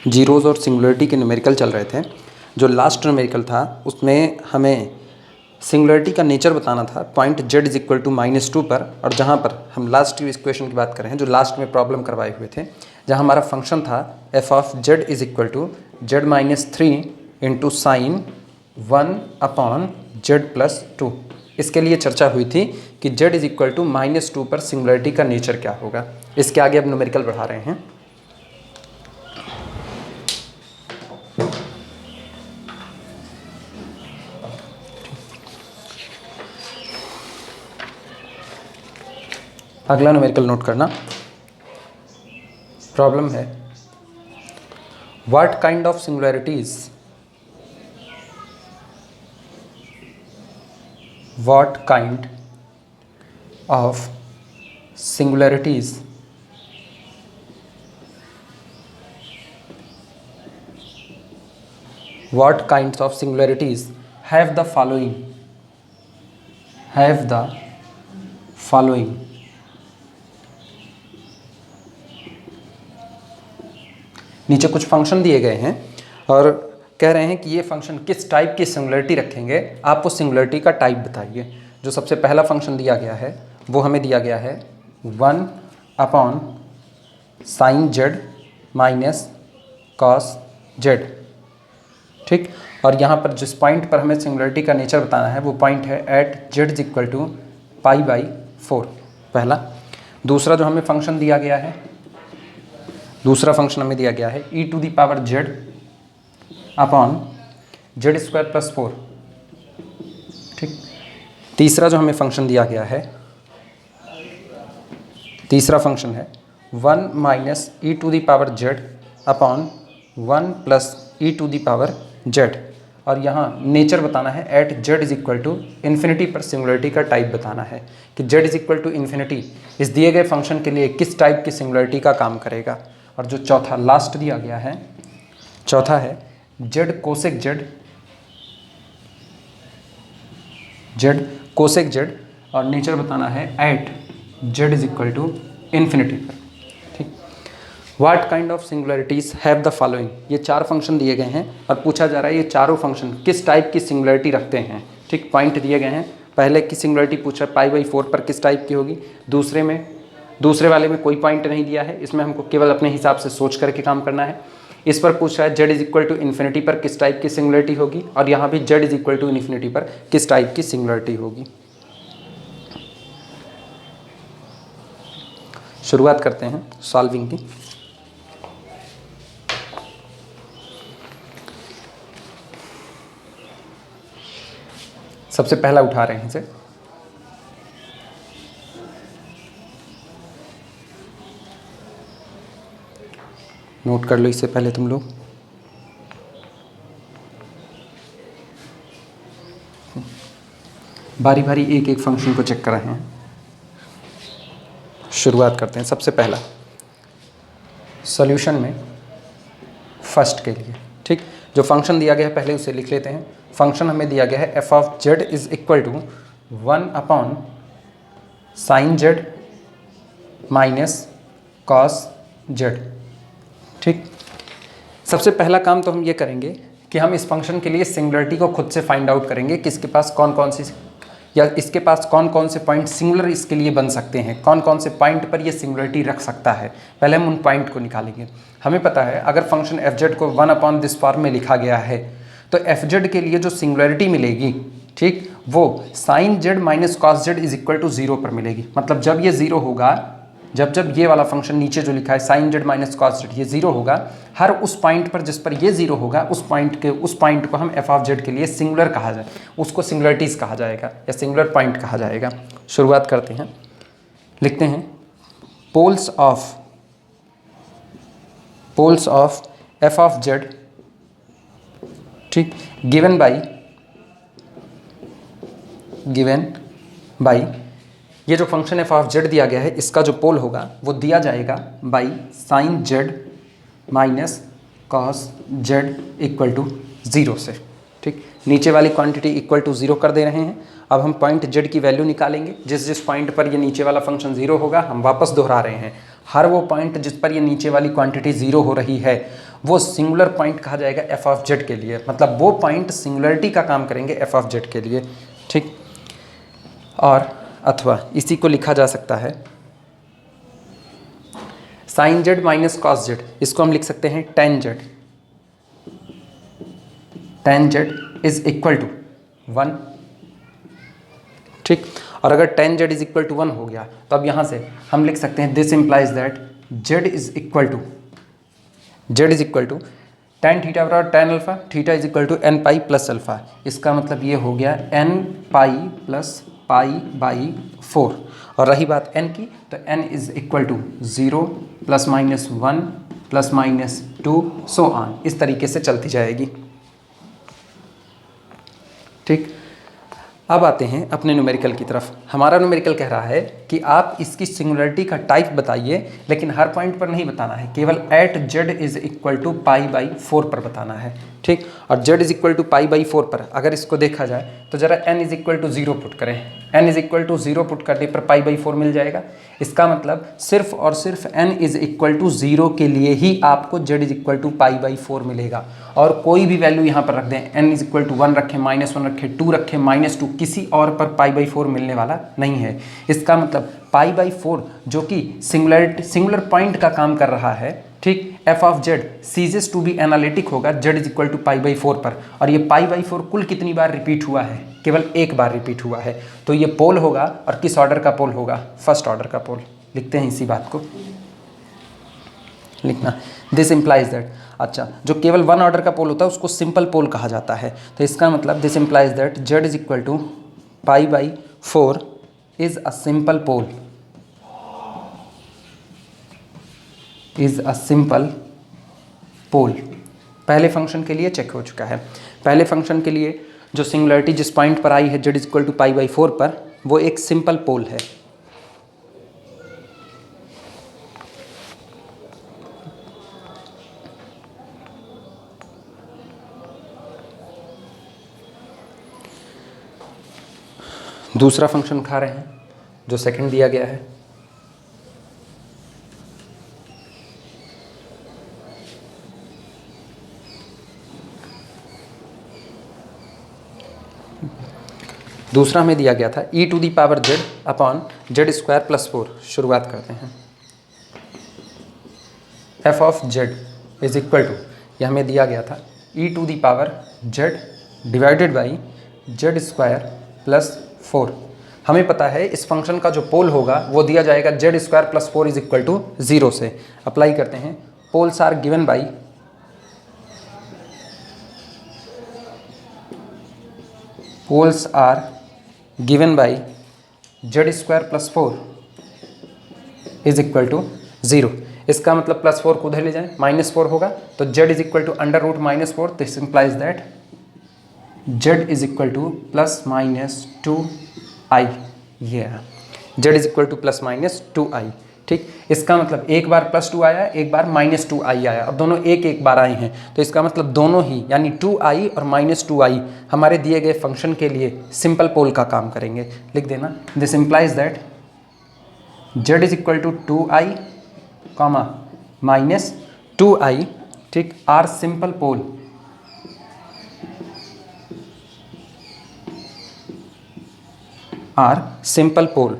Zeros और singularity के numerical चल रहे थे। जो लास्ट न्यूमेरिकल था उसमें हमें सिंगुलरिटी का नेचर बताना था point z is equal to -2 पर, और जहाँ पर हम लास्ट इक्वेशन की बात कर रहे हैं जो लास्ट में प्रॉब्लम करवाए हुए थे, जहाँ हमारा फंक्शन था f of z is equal to z-3 into sine 1/z+2। इसके लिए चर्चा हुई थी कि z इज इक्वल टू -2 पर सिंगुलरिटी का नेचर क्या होगा। इसके आगे अब न्यूमेरिकल बढ़ा रहे हैं। अगला न्यूमेरिकल नोट करना। प्रॉब्लम है what kind of singularities what kind of singularities what kinds of singularities have the following नीचे कुछ फंक्शन दिए गए हैं और कह रहे हैं कि ये फंक्शन किस टाइप की सिंगुलरिटी रखेंगे, आप उस सिंगुलरिटी का टाइप बताइए। जो सबसे पहला फंक्शन दिया गया है वो हमें दिया गया है 1/sin z minus cos z, ठीक। और यहाँ पर जिस पॉइंट पर हमें सिंगुलरिटी का नेचर बताना है वो पॉइंट है at z is equal to π/4, पहला। दूसरा जो हमें फंक्शन दिया गया है, दूसरा फंक्शन हमें दिया गया है e⁻z अपॉन z²+4, ठीक। तीसरा जो हमें फंक्शन दिया गया है, तीसरा फंक्शन है 1 - e⁻z अपॉन 1 + e⁻z, और यहाँ नेचर बताना है at z is equal to infinity पर सिंगुलरिटी का टाइप बताना है कि z is equal to infinity इस दिए गए फंक्शन के लिए किस टाइप की सिंगुलरिटी का काम करेगा। और जो चौथा लास्ट दिया गया है, चौथा है z कोसेक z, और नेचर बताना है at z is equal to infinity पर, ठीक। What kind of singularities have the following, ये चार फंक्शन दिए गए हैं और पूछा जा रहा है ये चारों फंक्शन किस टाइप की सिंगुलरिटी रखते हैं, ठीक। पॉइंट दिए गए हैं, पहले की सिंगुलरिटी पूछा π/4 पर किस टाइप की होगी, दूसरे वाले में कोई पॉइंट नहीं दिया है, इसमें हमको केवल अपने हिसाब से सोच करके काम करना है। इस पर पूछा है z is equal to infinity पर किस टाइप की सिंगुलरिटी होगी, और यहाँ भी z is equal to infinity पर किस टाइप की सिंगुलरिटी होगी। शुरुआत करते हैं सॉल्विंग की। सबसे पहला उठा रहे हैं इसे, नोट कर लो इससे पहले तुम लोग। बारी बारी एक एक फंक्शन को चेक कर रहे हैं। शुरुआत करते हैं। सबसे पहला सॉल्यूशन में फर्स्ट के लिए, ठीक। जो फंक्शन दिया गया है पहले उसे लिख लेते हैं। फंक्शन हमें दिया गया है f of z is equal to 1/sin z minus cos z, ठीक। सबसे पहला काम तो हम ये करेंगे कि हम इस फंक्शन के लिए सिंगुलरिटी को खुद से फाइंड आउट करेंगे कि इसके पास कौन कौन सी, या इसके पास कौन कौन से पॉइंट सिंगुलर इसके लिए बन सकते हैं, कौन कौन से पॉइंट पर ये सिंगुलरिटी रख सकता है। पहले हम उन पॉइंट को निकालेंगे। हमें पता है अगर फंक्शन fz को 1/दिस फॉर्म में लिखा गया है तो fz के लिए जो सिंगुलरिटी मिलेगी, ठीक, वो sin z minus cos z is equal to 0 पर मिलेगी। मतलब जब ये 0 होगा, जब ये वाला फंक्शन नीचे जो लिखा है sin z minus cos z ये 0 होगा, हर उस पॉइंट पर जिस पर ये 0 होगा उस पॉइंट को हम f ऑफ z के लिए सिंगुलर कहा जाए, उसको सिंगुलरिटीज कहा जाएगा या सिंगुलर पॉइंट कहा जाएगा। शुरुआत करते हैं, लिखते हैं poles of f of z, ठीक, गिवन बाई ये जो फंक्शन f ऑफ z दिया गया है इसका जो पोल होगा वो दिया जाएगा by sin z minus cos z equal to 0 से, ठीक। नीचे वाली क्वांटिटी इक्वल टू 0 कर दे रहे हैं। अब हम पॉइंट z की वैल्यू निकालेंगे। जिस जिस पॉइंट पर ये नीचे वाला फंक्शन 0 होगा हम वापस दोहरा रहे हैं, हर वो पॉइंट जिस पर ये नीचे वाली क्वांटिटी ज़ीरो हो रही है वो सिंगुलर पॉइंट कहा जाएगा एफ ऑफ जेड के लिए, मतलब वो पॉइंट सिंगुलरिटी का काम करेंगे एफ ऑफ जेड के लिए, ठीक। और अथवा इसी को लिखा जा सकता है sine z minus cos z, इसको हम लिख सकते हैं tan z, tan z is equal to 1, ठीक। और अगर tan z is equal to 1 हो गया तो अब यहाँ से हम लिख सकते हैं this implies that Z is equal to tan theta बराबर tan alpha, theta is equal to N pi plus alpha. इसका मतलब ये हो गया N pi plus pi by 4। और रही बात n की तो n is equal to 0 plus minus 1 plus minus 2 so on, इस तरीके से चलती जाएगी, ठीक। अब आते हैं अपने न्यूमेरिकल की तरफ। हमारा न्यूमेरिकल कह रहा है कि आप इसकी सिंगुलरिटी का टाइप बताइए, लेकिन हर पॉइंट पर नहीं बताना है, केवल at z is equal to pi by 4 पर बताना है, ठीक। और z is equal to pi by 4 पर अगर इसको देखा जाए तो जरा n is equal to 0 put करें, n is equal to 0 put करने पर पाई बाई 4 मिल जाएगा। इसका मतलब सिर्फ और सिर्फ n इज इक्वल टू 0 के लिए ही आपको z is equal to pi by 4 मिलेगा, और कोई भी वैल्यू यहाँ पर रख दें, n इज इक्वल टू 1 रखें, -1 रखें, 2 रखें, -2, किसी और पर पाई बाई 4 मिलने वाला नहीं है। इसका मतलब पाई बाई 4 जो कि सिंगुलर पॉइंट का काम कर रहा है, ठीक, F of Z ceases to be analytic होगा Z is equal to pi by 4 पर, और ये पाई बाई 4 कुल कितनी बार रिपीट हुआ है, केवल एक बार रिपीट हुआ है, तो ये पोल होगा। और किस ऑर्डर का पोल होगा, फर्स्ट ऑर्डर का पोल। लिखते हैं इसी बात को, लिखना दिस इम्प्लाइज दैट, अच्छा जो केवल वन ऑर्डर का पोल होता है उसको सिंपल पोल कहा जाता है, तो इसका मतलब this implies that Z is equal to pi by 4 is a simple pole, is a simple pole. पहले फंक्शन के लिए चेक हो चुका है। पहले फंक्शन के लिए जो सिंगुलरिटी जिस पॉइंट पर आई है z is equal to pi by 4 पर, वो एक सिंपल पोल है। दूसरा फंक्शन खा रहे हैं जो सेकंड दिया गया है, दूसरा हमें दिया गया था e to the power z upon z square plus 4। शुरुआत करते हैं। f of z is equal to, यह हमें दिया गया था e to the power z divided by z square plus 4। हमें पता है इस फंक्शन का जो पोल होगा वो दिया जाएगा z square plus 4 is equal to 0 से। अप्लाई करते हैं, poles are given by poles are given by z square plus 4 is equal to 0। इसका मतलब प्लस 4 को उधर ले जाएं, -4 होगा, तो z is equal to under root -4, this implies that Z is equal to plus minus 2i, ये है z is equal to plus minus 2i, ठीक। इसका मतलब एक बार +2 आया, एक बार -2i आया, और दोनों एक एक बार आए हैं, तो इसका मतलब दोनों ही यानी 2i और -2i हमारे दिए गए फंक्शन के लिए सिंपल पोल का काम करेंगे। लिख देना this implies that z is equal to 2i comma -2i, ठीक, are simple pole, are simple pole.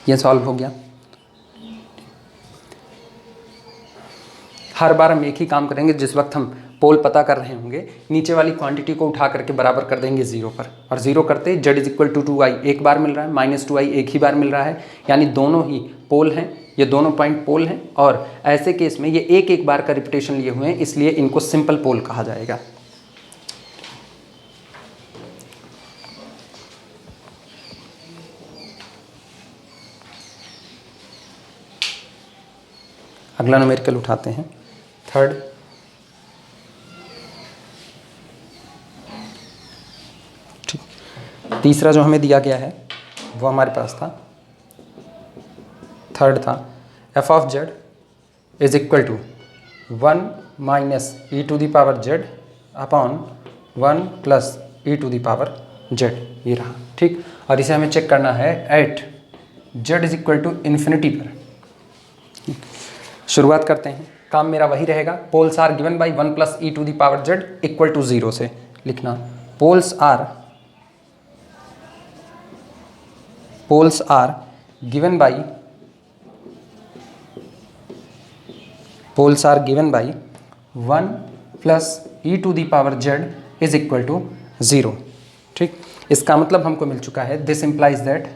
ये सॉल्व हो गया। हर बार हम एक ही काम करेंगे, जिस वक्त हम पोल पता कर रहे होंगे नीचे वाली क्वांटिटी को उठा करके बराबर कर देंगे 0 पर, और 0 करते z is equal to 2i एक बार मिल रहा है, -2i एक ही बार मिल रहा है, यानी दोनों ही पोल हैं, ये दोनों पॉइंट पोल हैं, और ऐसे केस में ये एक एक बार का रिपीटेशन लिए हुए हैं, इसलिए इनको सिंपल पोल कहा जाएगा। अगला न्यूमेरिकल उठाते हैं, थर्ड। ठीक, तीसरा जो हमें दिया गया है वो हमारे पास था, थर्ड था f of z is equal to 1 minus e to the power z upon 1 plus e to the power z, ये रहा, ठीक। और इसे हमें चेक करना है at z is equal to infinity पर, शुरुआत करते हैं, काम मेरा वही रहेगा, poles are given by 1 plus e to the power z equal to 0 से लिखना। Poles are given by 1 plus e to the power z is equal to 0। ठीक, इसका मतलब हमको मिल चुका है, this implies that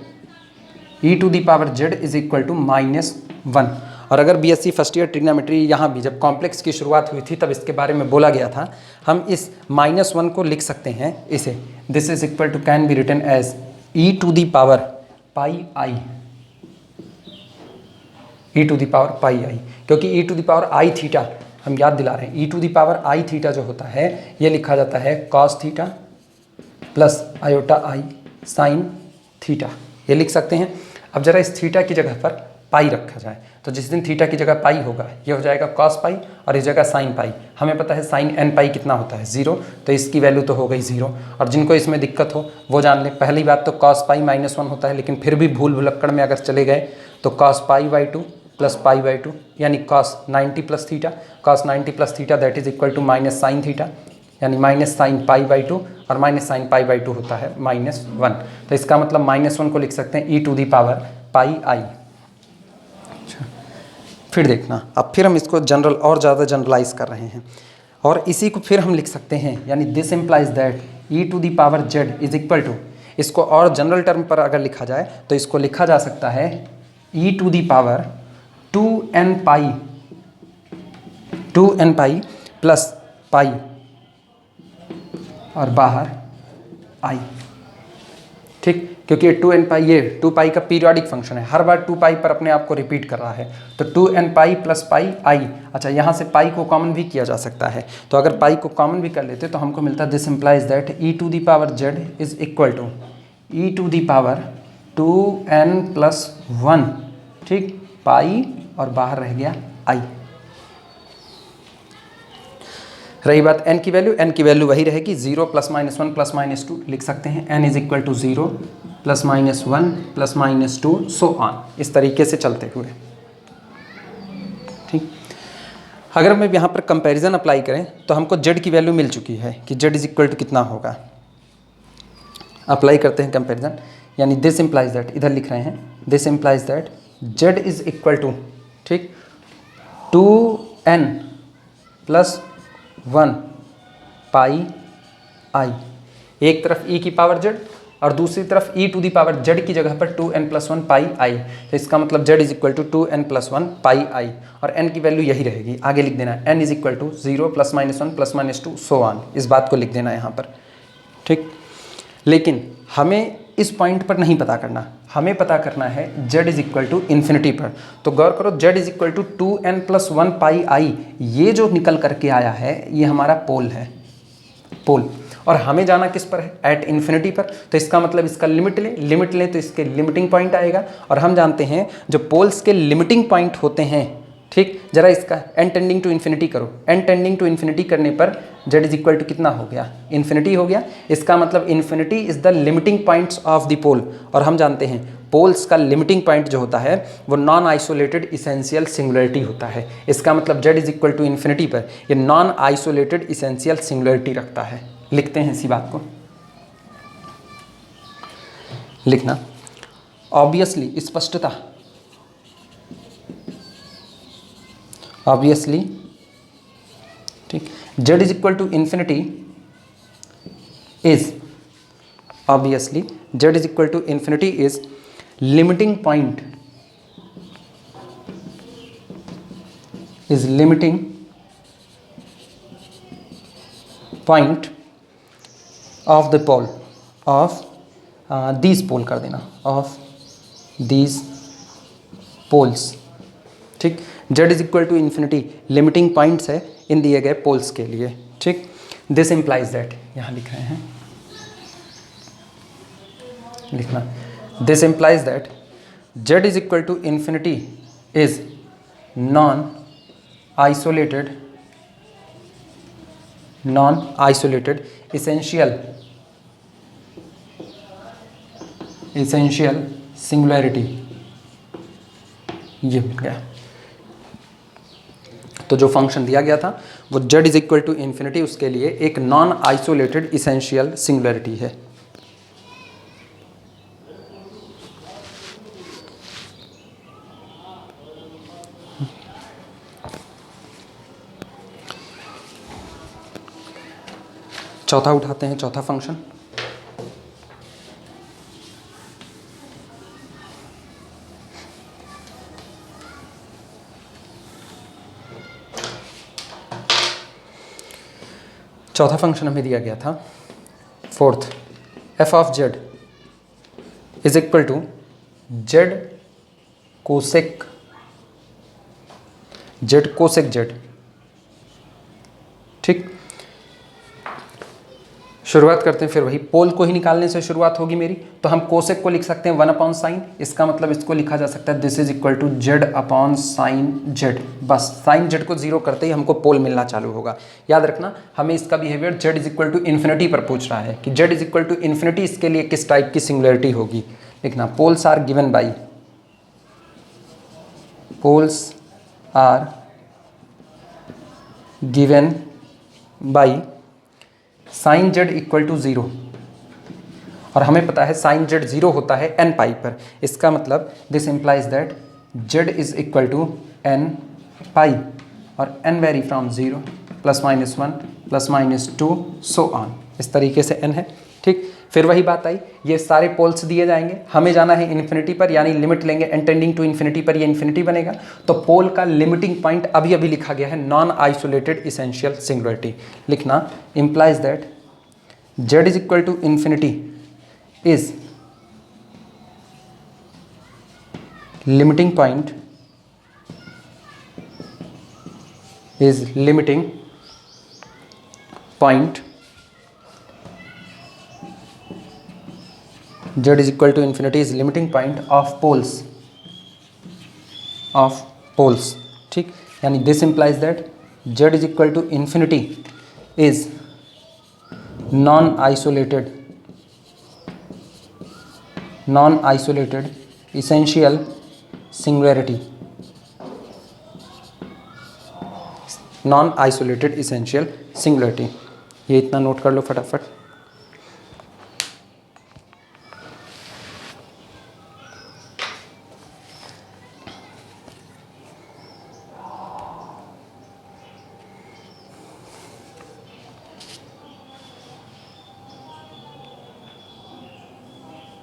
e to the power z is equal to -1। और अगर बीएससी फर्स्ट ईयर ट्रिग्नोमेट्री यहाँ भी जब कॉम्प्लेक्स की शुरुआत हुई थी तब इसके बारे में बोला गया था, हम इस -1 को लिख सकते हैं इसे, this is equal to can be written as E to the power pi I, E to the power pi I, क्योंकि E to the power I theta हम याद दिला रहे हैं, E to the power I theta जो होता है ये लिखा जाता है cos theta plus iota I sine theta, ये लिख सकते हैं। अब जरा इस थीटा की जगह पर पाई रखा जाए, तो जिस दिन थीटा की जगह पाई होगा ये हो जाएगा कॉस पाई और इस जगह साइन पाई। हमें पता है साइन एन पाई कितना होता है 0, तो इसकी वैल्यू तो हो गई 0। और जिनको इसमें दिक्कत हो वो जान ले, पहली बात तो कॉस पाई -1 होता है, लेकिन फिर भी भूल भुलक्कड़ में अगर चले गए तो cos pi by 2 plus pi by 2 यानी cos 90 plus theta, cos 90 plus theta that is equal to minus sine theta, यानी माइनस साइन पाई बाई 2 और माइनस साइन पाई बाई 2 होता है -1। तो इसका मतलब -1 को लिख सकते हैं E to the power pi आई। फिर देखना, अब फिर हम इसको जनरल और ज़्यादा जनरलाइज कर रहे हैं और इसी को फिर हम लिख सकते हैं, यानी this implies that e to the power z is equal to, इसको और जनरल टर्म पर अगर लिखा जाए तो इसको लिखा जा सकता है E to the power 2n pi plus pi और बाहर आई। ठीक, क्योंकि ये 2n पाई, ये 2 पाई का पीरियोडिक फंक्शन है, हर बार 2 पाई पर अपने आप को रिपीट कर रहा है, तो 2n पाई प्लस पाई आई। अच्छा, यहाँ से पाई को कॉमन भी किया जा सकता है, तो अगर पाई को कॉमन भी कर लेते तो हमको मिलता this implies that e to the power z is equal to e to the power 2n plus 1, ठीक, पाई और बाहर रह गया आई। रही बात n की वैल्यू, n की वैल्यू वही रहेगी 0 प्लस -1 प्लस -2 लिख सकते हैं, n is equal to 0 plus -1 plus -2 so on, इस तरीके से चलते हुए। ठीक, अगर हम यहाँ पर कंपैरिजन अप्लाई करें तो हमको z की वैल्यू मिल चुकी है कि z इज इक्वल टू कितना होगा। अप्लाई करते हैं कंपैरिजन, यानी दिस इम्प्लाइज दैट, इधर लिख रहे हैं this implies that z is equal to, ठीक, 2n प्लस 1 पाई आई, एक तरफ e की पावर z और दूसरी तरफ e to the power z की जगह पर 2n प्लस 1 पाई आई, तो इसका मतलब z is equal to 2n plus 1 pi i और n की वैल्यू यही रहेगी, आगे लिख देना n is equal to 0 plus -1 plus -2 so on, इस बात को लिख देना यहाँ पर। ठीक, लेकिन हमें इस पॉइंट पर नहीं पता करना, हमें पता करना है z is equal to infinity पर। तो गौर करो, z is equal to 2n plus 1 pi i, ये जो निकल करके आया है ये हमारा पोल है, पोल, और हमें जाना किस पर है, एट इन्फिनिटी पर। तो इसका मतलब इसका लिमिट लें तो इसके लिमिटिंग पॉइंट आएगा, और हम जानते हैं जो पोल्स के लिमिटिंग पॉइंट होते हैं, ठीक, जरा इसका n टेंडिंग टू इन्फिनिटी करो, n टेंडिंग टू इन्फिनिटी करने पर z इज इक्वल टू कितना हो गया, इन्फिनिटी हो गया। इसका मतलब infinity is the limiting points of the pole, और हम जानते हैं पोल्स का लिमिटिंग पॉइंट जो होता है वो नॉन आइसोलेटेड इसेंशियल सिंगुलरिटी होता है। इसका मतलब z is equal to infinity पर ये नॉन आइसोलेटेड इसेंशियल सिंगुलरिटी रखता है। लिखते हैं इसी बात को, लिखना ऑब्वियसली, स्पष्टता, ऑब्वियसली, ठीक, z is equal to infinity is, obviously z is equal to infinity is limiting point, is limiting point of the pole, of these pole कर देना, ऑफ दीज पोल्स। ठीक, z is equal to infinity limiting points है इन दिए गए poles के लिए। ठीक, दिस इम्प्लाइज दैट, यहाँ लिख रहे हैं, लिखना this implies that z is equal to infinity is non isolated essential singularity, ये मिल गया। तो जो फंक्शन दिया गया था वो z is equal to infinity, उसके लिए एक नॉन आइसोलेटेड इसेंशियल सिंगुलरिटी है। चौथा उठाते हैं, चौथा फंक्शन। चौथा फंक्शन हमें दिया गया था fourth, f of z is equal to z cosec z। ठीक, शुरुआत करते हैं, फिर वही पोल को ही निकालने से शुरुआत होगी मेरी। तो हम कोसेक को लिख सकते हैं 1 अपॉन साइन, इसका मतलब इसको लिखा जा सकता है this is equal to z upon sine z। बस साइन z को जीरो करते ही हमको पोल मिलना चालू होगा। याद रखना, हमें इसका behaviour z is equal to infinity पर पूछ रहा है कि z is equal to infinity इसके लिए किस टाइप की सिंगुलरिटी होगी। लिखना poles are given by, poles are given by sine z equal to 0, और हमें पता है साइन z 0 होता है n पाई पर। इसका मतलब this implies that z is equal to n pi, और n vary from 0 plus minus 1 plus minus 2 so on, इस तरीके से n है। ठीक, फिर वही बात आई, ये सारे पोल्स दिए जाएंगे, हमें जाना है इन्फिनिटी पर, यानी लिमिट लेंगे n टेंडिंग टू इन्फिनिटी पर, ये इन्फिनिटी बनेगा। तो पोल का लिमिटिंग पॉइंट अभी अभी लिखा गया है नॉन आइसोलेटेड इसेंशियल सिंगुलरिटी। लिखना implies that z is equal to infinity is limiting point, is limiting point z is equal to infinity is limiting point of poles, ठीक, यानी this implies that z is equal to infinity is non isolated essential singularity, non isolated essential singularity. ये इतना note कर लो फटाफट।